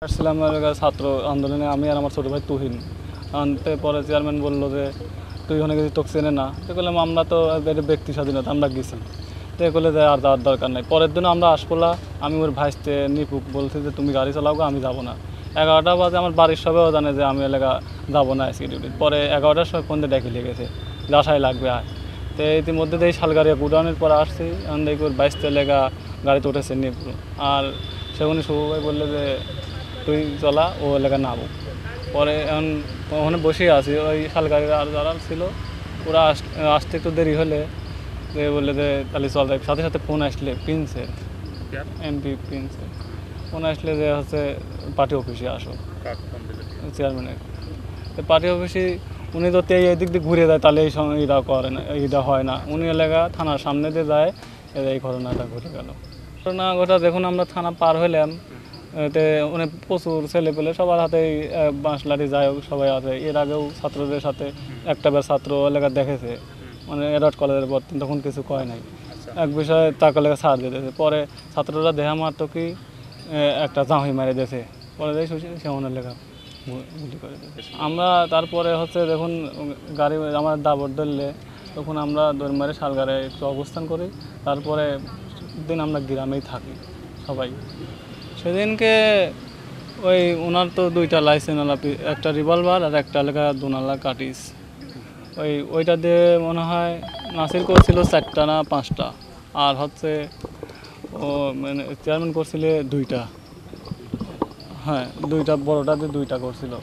আসছিলাম ছাত্র আন্দোলনে আমি আর আমার ছোটো ভাই তুহিন আনতে পরে চেয়ারম্যান বললো যে তুই ওখানে গেছি তোকে চেনে না তো বললাম আমরা তো ব্যক্তি স্বাধীনতা আমরা গেছি তো করলে যে আর যাওয়ার দরকার নাই। পরের দিন আমরা আসপোলা আমি ওর ভাইসতে নিপুক বলছি যে তুমি গাড়ি চালাও আমি যাবো না। 11টা বাজে আমার বাড়ির সবাইও জানে যে আমি এলাকা যাবো না আজকে ডিউটি। পরে 11টার সময় ফোন দিয়ে ডেকে লেগেছে যে আশায় লাগবে আর তো ইতিমধ্যে দিয়ে শালগাড়িয়া গুডাউনের পরে আসছি এখন দেখি ওর বাইসতে লেগা গাড়িতে উঠেছে নিপুর আর সেখানে শুভ ভাই বললে যে তুই চলা ও এলাকা নামো। পরে এখন ওখানে বসেই আছি ওই শালগাড়ির আর যারা ছিল ওরা আসতে একটু দেরি হলে যে বললে যে তাহলে চল যাই। সাথে সাথে ফোন আসলে প্রিন্সের এমপি প্রিন্সের ফোন আসলে যে হচ্ছে পার্টি অফিসে আসো চেয়ারম্যানের পার্টি অফিসে উনি তো এদিক দিয়ে ঘুরে যায় তাহলে এই সময় এটা করে না এইটা হয় না। উনি এলাকা থানার সামনে দিয়ে যায় এই ঘটনাটা ঘটে গেল। ঘটনা ঘটা দেখুন আমরা থানা পার হইলাম এতে অনেক প্রচুর ছেলে পেলে সবার হাতেই বাঁশ লাঠি যাই হোক সবাই আছে। এর আগেও ছাত্রদের সাথে একটা বার ছাত্র এলাকা দেখেছে মানে এডাট কলেজের পর তখন কিছু কয় নাই এক বিষয়ে তাকে লেগে ছাড় দিতেছে। পরে ছাত্ররা দেহা মারত কি একটা জাঁহি মারে দিয়েছে পরে যাই সেমনের লেখা গুলি করে দিয়েছে। আমরা তারপরে হচ্ছে দেখুন গাড়ি আমার দাবর ধরলে তখন আমরা দৌড় মারে শালগাড়ে একটু অবস্থান করি। তারপরে দিন আমরা গ্রামেই থাকি সবাই। সেদিনকে ওই ওনার তো দুইটা লাইসেন্স একটা রিভলভার আর একটা লেখা দুনালা কাটিস ওইটা দিয়ে মনে হয় নাসির করছিল 4টা না 5টা আর হচ্ছে ও মানে চেয়ারম্যান করছিল 2টা। হ্যাঁ 2টা বড়টা দিয়ে 2টা করছিল।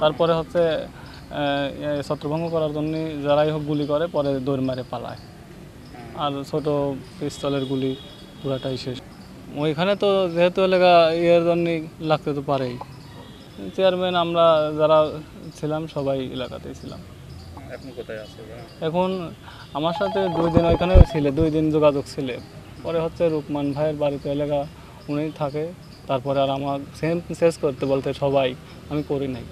তারপরে হচ্ছে ছত্রভঙ্গ করার জন্য যারাই হোক গুলি করে পরে দৌড় মারে পালায় আর ছোট পিস্তলের গুলি পুরাটাই শেষ। ওইখানে তো যেহেতু এলাকা ইয়ের জন্য লাগতে তো পারেই। চেয়ারম্যান আমরা যারা ছিলাম সবাই এলাকাতেই ছিলাম। এখন আমার সাথে 2 দিন ওইখানে ছিলে 2 দিন যোগাযোগ ছিলে। পরে হচ্ছে রুকমান ভাইয়ের বাড়িতে এলাকা উনি থাকে। তারপরে আর আমার সেম শেষ করতে বলতে সবাই আমি করি নাই।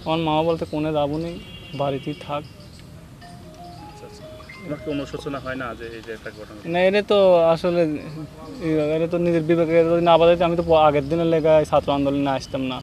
আমার মামা বলতে কোনে যাবো নি বাড়িতেই থাক। না এটা তো আসলে এটা তো নিজের বিবেকে যদি না বাজাইতে আমি তো আগের দিনের লেগায় ছাত্র আন্দোলনে আসতাম না।